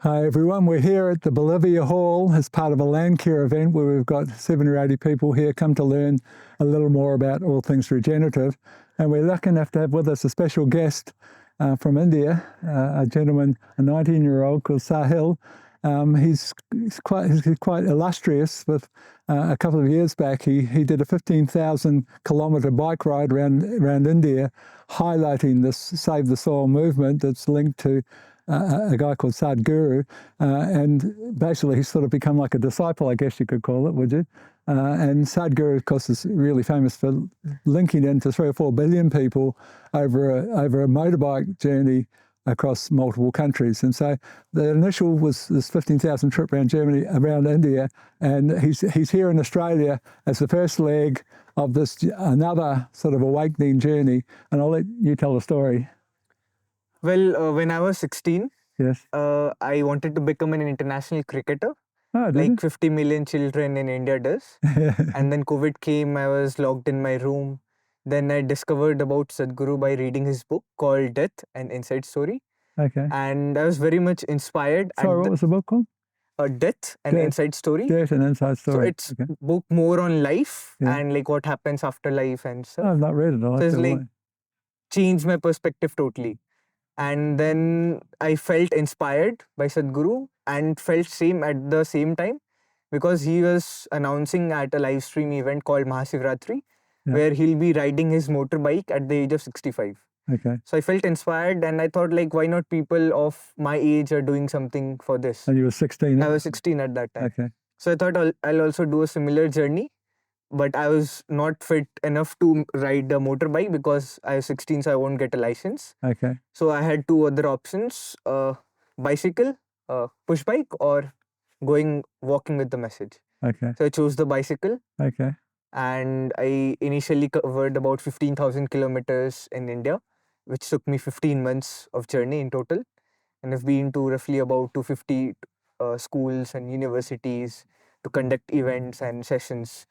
Hi everyone, we're here at the Bolivia Hall as part of a Landcare event where we've got 70 or 80 people here come to learn a little more about all things regenerative. And we're lucky enough to have with us a special guest from India, a gentleman, a 19-year-old called Sahil. He's quite illustrious. With a couple of years back, he did a 15,000 kilometre bike ride around India, highlighting this Save the Soil movement that's linked to a guy called Sadhguru, and basically he's sort of become like a disciple, I guess you could call it, would you? And Sadhguru, of course, is really famous for linking into 3 or 4 billion people over a motorbike journey across multiple countries. And so the initial was this 15,000 trip around Germany, around India, and he's here in Australia as the first leg of this another sort of awakening journey. And I'll let you tell the story. Well, when I was 16, Yes. I wanted to become an international cricketer, Oh, did like you? 50 million children in India does. And then COVID came, I was locked in my room. Then I discovered about Sadhguru by reading his book called Death, an Inside Story. Okay. And I was very much inspired Sorry, what was the book called? Death, an Death. Inside Story. Death, an Inside So Story. it's Okay. book more on life Yeah. and like what happens after life and Oh, stuff. I've not read it. I'll So have it's to like look. changed my perspective totally. And then I felt inspired by Sadhguru and felt same at the same time because he was announcing at a live stream event called Mahashivratri, Yeah. where he'll be riding his motorbike at the age of 65. Okay. So I felt inspired and I thought like, why not people of my age are doing something for this? And you were 16? I was 16 at that time. Okay. So I thought I'll also do a similar journey, but I was not fit enough to ride a motorbike because I was 16, so I won't get a license. Okay. So I had 2 other options, bicycle, push bike, or walking with the message. Okay. So I chose the bicycle Okay. and I initially covered about 15,000 kilometers in India, which took me 15 months of journey in total. And I've been to roughly about 250 schools and universities to conduct events and sessions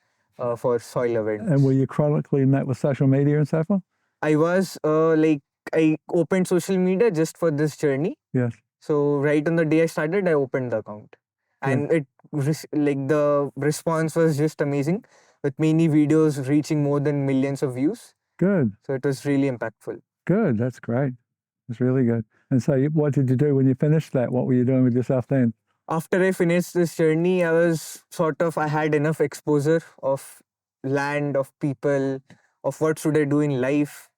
for soil events. And were you chronically met with social media and so forth? I was I opened social media just for this journey. Yes. So right on the day I started, I opened the account, and the response was just amazing, with many videos reaching more than millions of views. Good. So it was really impactful. Good. That's great. That's really good. And so what did you do when you finished that? What were you doing with yourself then? After I finished this journey, I had enough exposure of land, of people, of what should I do in life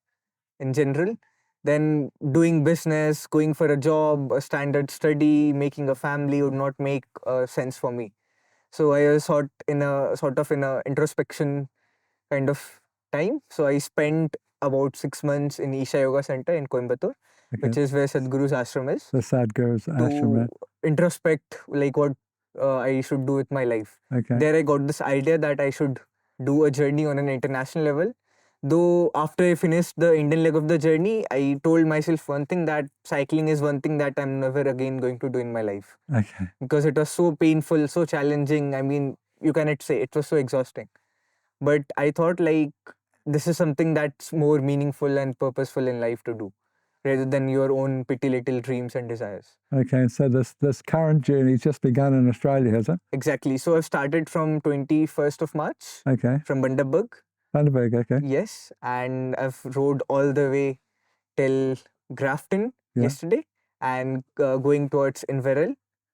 in general. Then doing business, going for a job, a standard study, making a family would not make sense for me. So I was in a introspection kind of time. So I spent about 6 months in Isha Yoga Center in Coimbatore, which is where Sadhguru's ashram is. The Sadhguru's ashram. To introspect like what I should do with my life. Okay. There I got this idea that I should do a journey on an international level. Though after I finished the Indian leg of the journey, I told myself one thing, that cycling is one thing that I'm never again going to do in my life. Okay. Because it was so painful, so challenging. I mean, you cannot say, it was so exhausting. But I thought like this is something that's more meaningful and purposeful in life to do, rather than your own petty little dreams and desires. Okay, and so this current journey's just begun in Australia, has it? Exactly. So I've started from 21st of March. Okay. From Bundaberg. Bundaberg, okay. Yes, and I've rode all the way till Grafton yesterday, and going towards Inverell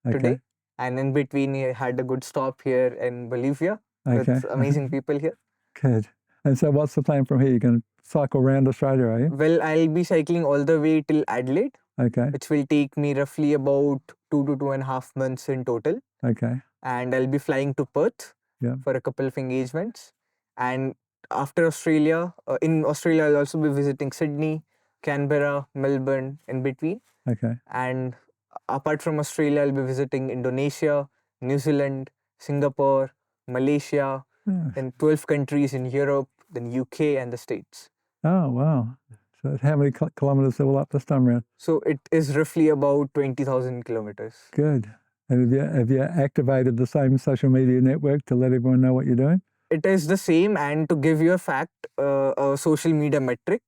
today. And in between, I had a good stop here in Bolivia with amazing people here. Good. And so what's the plan from here? You're going to cycle around Australia, are you? Well, I'll be cycling all the way till Adelaide, which will take me roughly about 2 to 2.5 months in total. Okay. And I'll be flying to Perth for a couple of engagements. And after Australia, in Australia, I'll also be visiting Sydney, Canberra, Melbourne, in between. Okay. And apart from Australia, I'll be visiting Indonesia, New Zealand, Singapore, Malaysia, and 12 countries in Europe, then UK and the States. Oh, wow. So how many kilometers are all up this time around? So it is roughly about 20,000 kilometers. Good. And have you activated the same social media network to let everyone know what you're doing? It is the same, and to give you a fact, a social media metric,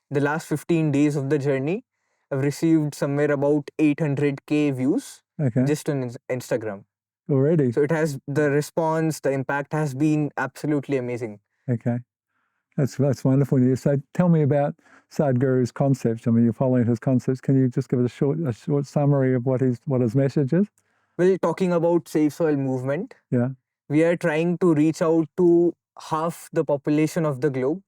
the last 15 days of the journey, I've received somewhere about 800k views Okay. just on Instagram. Already. So it has the response, the impact has been absolutely amazing. Okay. That's wonderful news. So tell me about Sadhguru's concepts. I mean, you're following his concepts. Can you just give us a short summary of what his message is? Well, talking about Safe Soil movement, Yeah. we are trying to reach out to half the population of the globe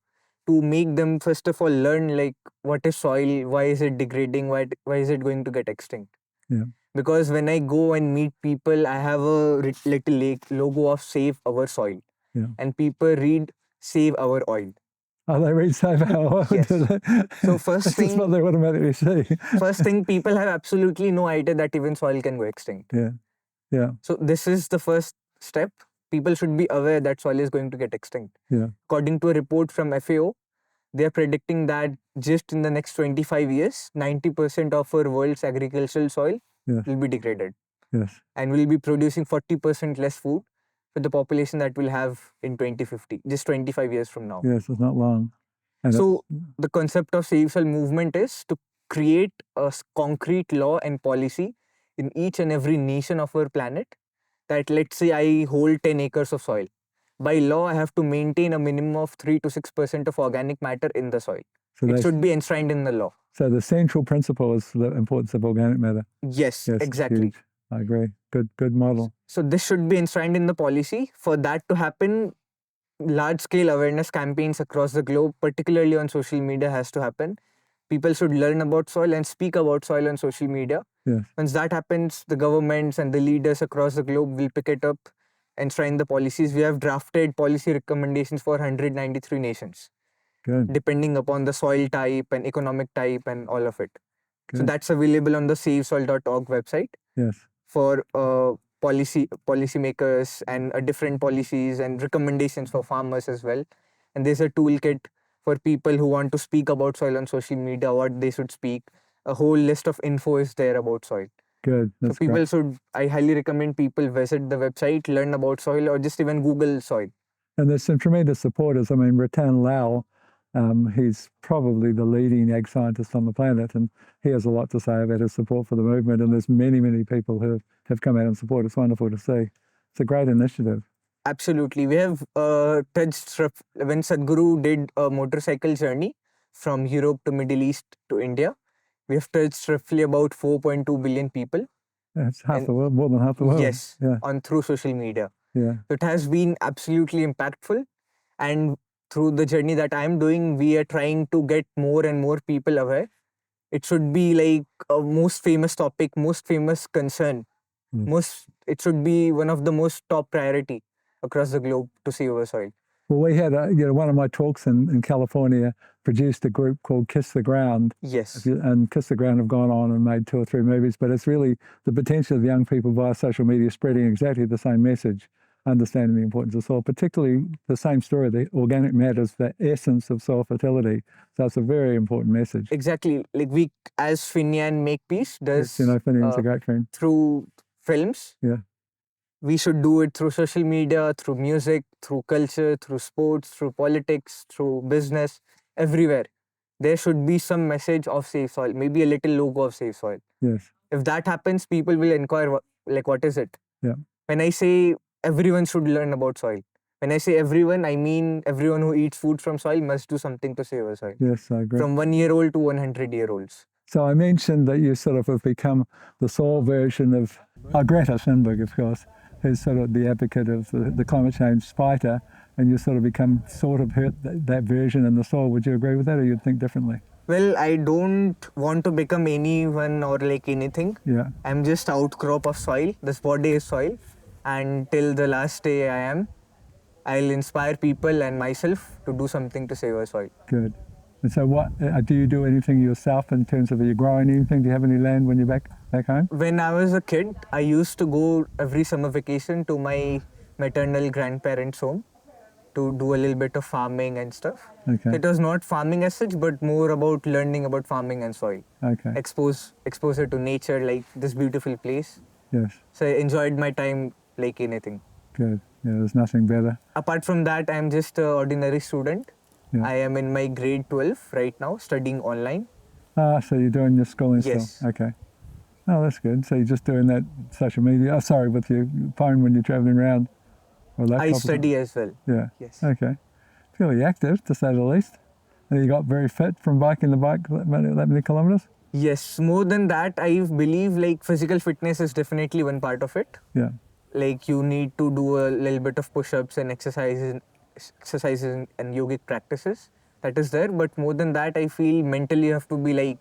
to make them first of all learn like what is soil, why is it degrading, why is it going to get extinct. Yeah. Because when I go and meet people, I have a little logo of Save Our Soil. Yeah. And people read Save Our Oil. Oh, they read Save Our Oil. Yes. So That's just what they automatically see. First thing, people have absolutely no idea that even soil can go extinct. Yeah. Yeah. So this is the first step. People should be aware that soil is going to get extinct. Yeah. According to a report from FAO, they are predicting that just in the next 25 years, 90% of our world's agricultural soil Yes. will be degraded. Yes. And we'll be producing 40% less food for the population that we'll have in 2050, just 25 years from now. Yes, it's not long. And so the concept of Save Soil movement is to create a concrete law and policy in each and every nation of our planet that, let's say I hold 10 acres of soil. By law, I have to maintain a minimum of 3 to 6% of organic matter in the soil. So it should be enshrined in the law. So the central principle is the importance of organic matter. Yes, exactly. Huge. I agree. Good model. So this should be enshrined in the policy. For that to happen, large-scale awareness campaigns across the globe, particularly on social media, has to happen. People should learn about soil and speak about soil on social media. Yes. Once that happens, the governments and the leaders across the globe will pick it up and enshrine the policies. We have drafted policy recommendations for 193 nations. Good. Depending upon the soil type and economic type and all of it. Good. So that's available on the savesoil.org website. Yes. For policymakers and different policies and recommendations for farmers as well. And there's a toolkit for people who want to speak about soil on social media, what they should speak. A whole list of info is there about soil. Good. That's so people great. should, I highly recommend people visit the website, learn about soil, or just even Google soil. And there's some tremendous supporters. I mean, Ratan Lal, he's probably the leading ag scientist on the planet, and he has a lot to say about his support for the movement. And there's many people who have come out and support. It's wonderful to see. It's a great initiative. Absolutely. We have touched, when Sadhguru did a motorcycle journey from Europe to Middle East to India, we have touched roughly about 4.2 billion people. That's half the world, more than half the world. Yes, on through social media. Yeah. So it has been absolutely impactful. And through the journey that I'm doing, we are trying to get more and more people aware. It should be like a most famous topic, most famous concern. It should be one of the most top priority across the globe to save our soil. Well, we had one of my talks in California produced a group called Kiss the Ground. Yes. And Kiss the Ground have gone on and made 2 or 3 movies, but it's really the potential of young people via social media spreading exactly the same message, understanding the importance of soil, particularly the same story, the organic matter is the essence of soil fertility. So it's a very important message. Exactly. Like we, as Finian Makepeace does, yes, Finian's a great friend. Through films. Yeah. We should do it through social media, through music, through culture, through sports, through politics, through business, everywhere. There should be some message of safe soil, maybe a little logo of safe soil. Yes. If that happens, people will inquire, what is it? Yeah. When I say everyone should learn about soil, when I say everyone, I mean everyone who eats food from soil must do something to save our soil. Yes, I agree. From 1-year-old to 100-year-olds. So I mentioned that you sort of have become the soil version of Greta Thunberg, of course, who's sort of the advocate of the climate change fighter, and you sort of become that version in the soil. Would you agree with that, or you'd think differently? Well, I don't want to become anyone or like anything. Yeah. I'm just outcrop of soil. This body is soil. And till the last day I'll inspire people and myself to do something to save our soil. Good. And so what, do you do anything yourself in terms of, are you growing anything? Do you have any land when you're back home? When I was a kid, I used to go every summer vacation to my maternal grandparents' home to do a little bit of farming and stuff. Okay. It was not farming as such, but more about learning about farming and soil. Okay. Exposure to nature, like this beautiful place. Yes. So I enjoyed my time like anything. Good. Yeah, there's nothing better. Apart from that, I'm just an ordinary student. Yeah. I am in my grade 12 right now, studying online. So you're doing your schooling yes. still? Okay. Oh, that's good. So you're just doing that social media, with your phone when you're traveling around, or laptop? I study as well. Yeah. Yes. Okay. Fairly active, to say the least. And you got very fit from biking the bike that many kilometres? Yes, more than that, I believe like physical fitness is definitely one part of it. Yeah. Like you need to do a little bit of push-ups and exercises and yogic practices. That is there, but more than that, I feel mentally you have to be like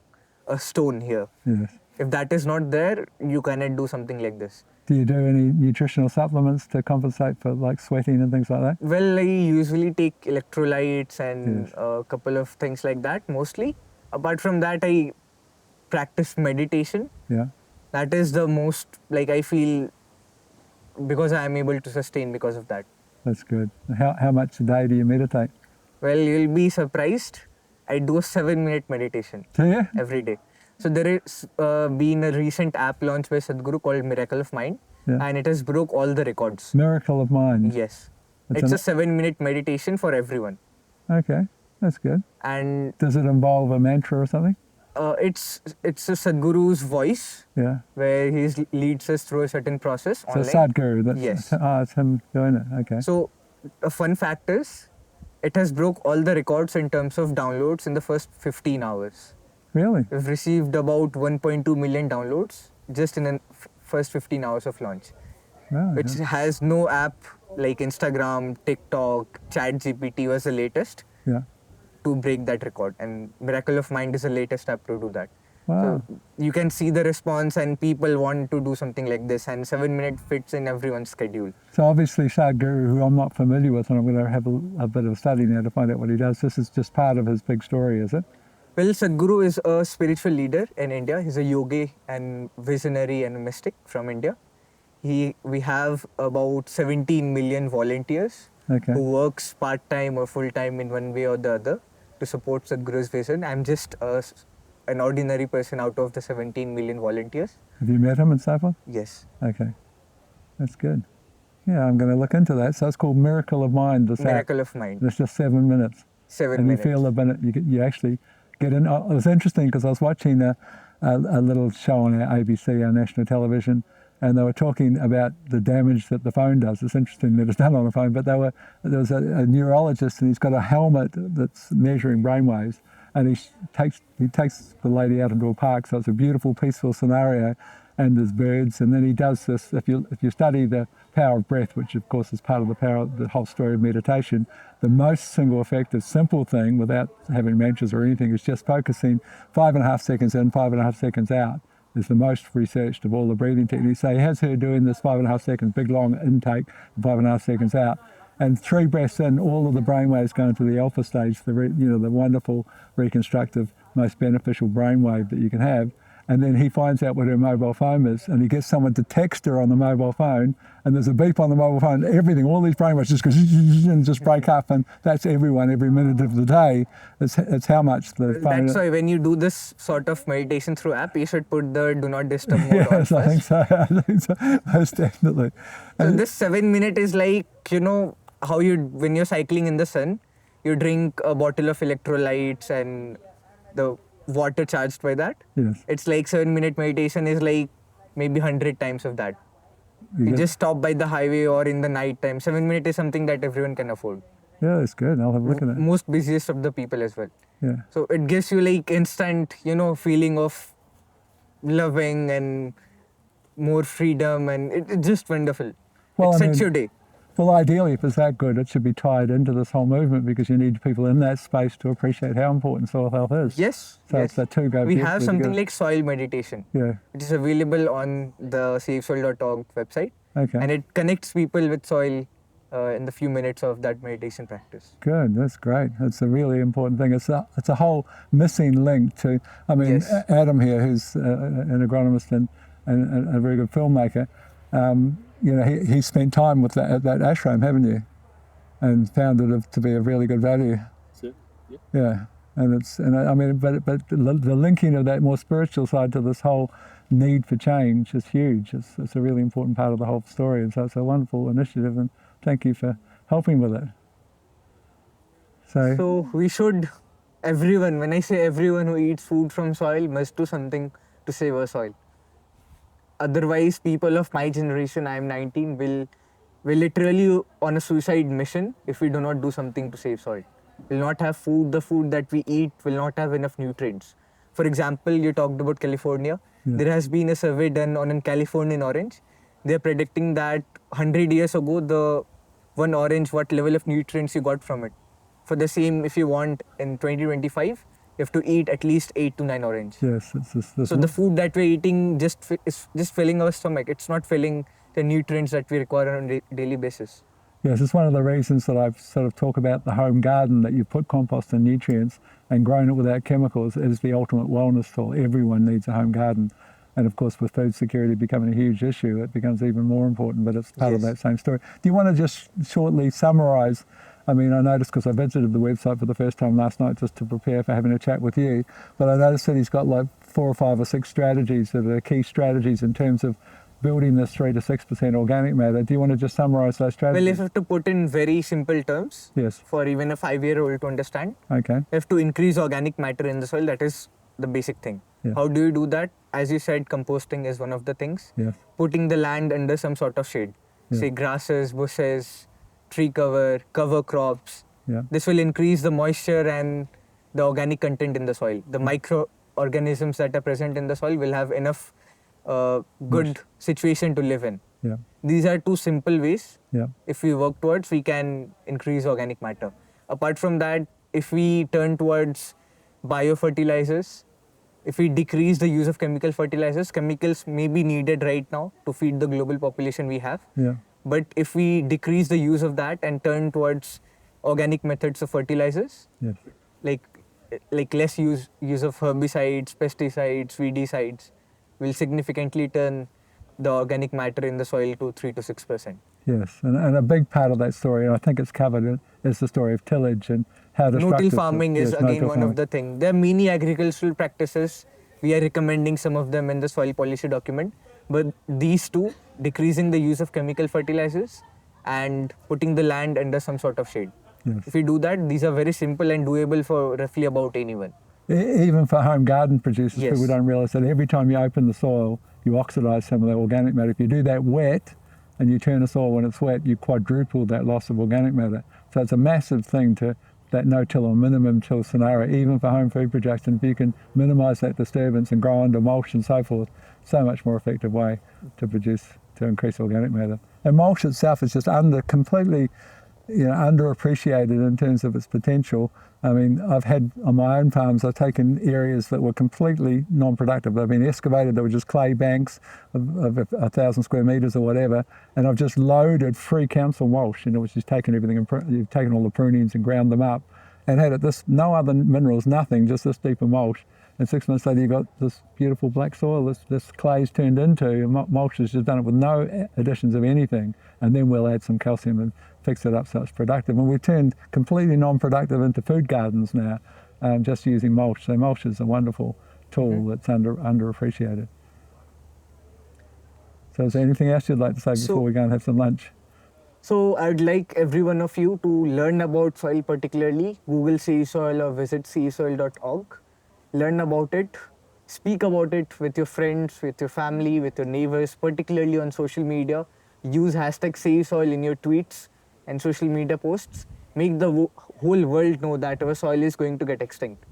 a stone here. Yes. If that is not there, you cannot do something like this. Do you do any nutritional supplements to compensate for like sweating and things like that? Well, I usually take electrolytes and Yes. a couple of things like that mostly. Apart from that, I practice meditation. Yeah. That is the most, like I feel, because I am able to sustain because of that. That's good. How much a day do you meditate? Well, you'll be surprised. I do a 7-minute meditation Do you? every day. So there is been a recent app launched by Sadhguru called Miracle of Mind, Yeah. and it has broke all the records. Miracle of Mind. Yes, It's it's a 7-minute meditation for everyone. Okay, that's good. And Does it involve a mantra or something? it's a Sadhguru's voice Yeah. where he leads us through a certain process So online. Sadhguru, that's, Yes. it's him doing it, okay. So a fun fact is, it has broke all the records in terms of downloads in the first 15 hours. Really? We've received about 1.2 million downloads just in the first 15 hours of launch, Wow, which has no app like Instagram, TikTok, ChatGPT was the latest yeah. to break that record, and Miracle of Mind is the latest app to do that. Wow. So you can see the response, and people want to do something like this, and 7 minute fits in everyone's schedule. So obviously Sadhguru, who I'm not familiar with, and I'm going to have a bit of a study now to find out what he does. This is just part of his big story, is it? Well, Sadhguru is a spiritual leader in India. He's a yogi and visionary and a mystic from India. We have about 17 million volunteers Okay. who works part-time or full-time in one way or the other to support Sadhguru's vision. I'm just an ordinary person out of the 17 million volunteers. Have you met him and so forth? Yes. Okay. That's good. Yeah, I'm going to look into that. So it's called Miracle of Mind. This app. Miracle of Mind. It's just 7 minutes. 7 And minutes. you feel a minute, you actually get in. It was interesting because I was watching a little show on our ABC, our national television, and they were talking about the damage that the phone does. It's interesting that it's done on a phone, but there was a neurologist, and he's got a helmet that's measuring brainwaves, and he takes the lady out into a park, so it's a beautiful, peaceful scenario, and there's birds, and then he does this. If you study the power of breath, which of course is part of the whole story of meditation, the most single effective, simple thing, without having mantras or anything, is just focusing 5.5 seconds in, 5.5 seconds out. Is the most researched of all the breathing techniques. So he has her doing this 5.5 seconds, big long intake, 5.5 seconds out, and 3 breaths in, all of the brainwaves go into the alpha stage, the wonderful reconstructive, most beneficial brainwave that you can have. And then he finds out what her mobile phone is, and he gets someone to text her on the mobile phone, and there's a beep on the mobile phone, everything, all these brainwaves just go and just break up, and that's everyone every minute of the day. It's how much the phone... That's why when you do this sort of meditation through app, you should put the do not disturb mode on Yes, first. I think so, most definitely. So this 7 minute is like, how when you're cycling in the sun, you drink a bottle of electrolytes and the water charged by that. Yes. It's like 7 minute meditation is like maybe 100 times of that. You get- just stop by the highway or in the night time. 7 minute is something that everyone can afford. Yeah, that's good. I'll have a look at that. Most busiest of the people as well. Yeah. So it gives you like instant, feeling of loving and more freedom, and it's just wonderful. Well, it I sets mean, your day. Well, ideally, if it's that good, it should be tied into this whole movement, because you need people in that space to appreciate how important soil health is. Yes. So yes. it's the two go We beautifully have something together. like soil meditation. Yeah. It is available on the savesoil.org website. Okay. And it connects people with soil in the few minutes of that meditation practice. Good. That's great. That's a really important thing. It's a whole missing link to. I mean, Yes. Adam here, who's an agronomist and a very good filmmaker. He spent time with at that ashram, haven't you? And found it to be of really good value. Sure. Yeah. Yeah. But the linking of that more spiritual side to this whole need for change is huge. It's a really important part of the whole story, and so it's a wonderful initiative, and thank you for helping with it. So we should, everyone, when I say everyone who eats food from soil, must do something to save our soil. otherwise people of my generation, I am 19, will literally on a suicide mission if we do not do something to save soil. Will not have food. The food that we eat will not have enough nutrients. For example, you talked about California. Yeah. There has been a survey done on a Californian orange. They're predicting that 100 years ago, the one orange, what level of nutrients you got from it. For the same, if you want in 2025, you have to eat at least 8 to 9 orange. Yes, So the food that we're eating is just filling our stomach. It's not filling the nutrients that we require on a daily basis. Yes, it's one of the reasons that I've sort of talk about the home garden, that you put compost and nutrients and grown it without chemicals is the ultimate wellness tool. Everyone needs a home garden. And of course, with food security becoming a huge issue, it becomes even more important, but it's part of that same story. Do you want to just shortly summarise? I mean, I noticed, because I visited the website for the first time last night just to prepare for having a chat with you, but I noticed that he's got like 4 or 5 or 6 strategies that are key strategies in terms of building this 3 to 6% organic matter. Do you want to just summarise those strategies? Well, if you have to put in very simple terms, yes, for even a 5-year-old to understand, okay, you have to increase organic matter in the soil. That is the basic thing. Yeah. How do you do that? As you said, composting is one of the things. yes, Putting the land under some sort of shade, Yeah. say grasses, bushes, tree cover crops. yeah, This will increase the moisture and the organic content in the soil. The microorganisms that are present in the soil will have enough good situation to live in. yeah, These are 2 simple ways. yeah, If we work towards, we can increase organic matter. Apart from that, if we turn towards biofertilizers, if we decrease the use of chemical fertilizers, chemicals may be needed right now to feed the global population we have. yeah, But if we decrease the use of that and turn towards organic methods of fertilizers, yes, like less use of herbicides, pesticides, weedicides, will significantly turn the organic matter in the soil to 3 to 6%. yes. And a big part of that story, and I think it's covered, is the story of tillage and how destructive. No-till farming is yes, again no-till one farming. of the things. There are many agricultural practices. We are recommending some of them in the soil policy document. But these 2, decreasing the use of chemical fertilizers and putting the land under some sort of shade. Yes. If we do that, these are very simple and doable for roughly about anyone. Even for home garden producers, Yes. people don't realise that every time you open the soil, you oxidise some of the organic matter. If you do that wet, and you turn the soil when it's wet, you quadruple that loss of organic matter. So it's a massive thing to that no-till or minimum till scenario, even for home food production. If you can minimise that disturbance and grow under mulch and so forth, so much more effective way to increase organic matter. And mulch itself is just completely underappreciated in terms of its potential. I mean, I've had on my own farms, I've taken areas that were completely non-productive. They've been excavated, they were just clay banks of 1,000 square metres or whatever, and I've just loaded free council mulch, which is taken everything, and you've taken all the prunings and ground them up, and had no other minerals, nothing, just this deeper mulch. And 6 months later, you've got this beautiful black soil, this clay's turned into, mulch has just done it with no additions of anything, and then we'll add some calcium and fix it up so it's productive. And we've turned completely non-productive into food gardens now, just using mulch. So mulch is a wonderful tool that's underappreciated. So is there anything else you'd like to say before we go and have some lunch? So I'd like every one of you to learn about soil particularly. Google Sea Soil or visit seasoil.org. Learn about it. Speak about it with your friends, with your family, with your neighbors, particularly on social media. Use hashtag #SaveSoil in your tweets and social media posts. Make the whole world know that our soil is going to get extinct.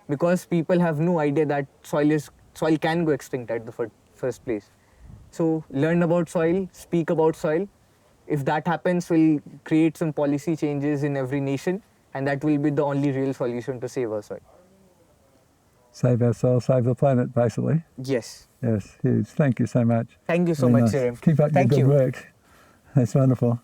Because people have no idea that soil can go extinct at the first place. So learn about soil, speak about soil. If that happens, we'll create some policy changes in every nation, and that will be the only real solution to save our soil. Save our soil, save the planet, basically. Yes. Yes, huge. Thank you so much. Thank you so Very much, nice. Graeme. Keep up your good work. That's wonderful.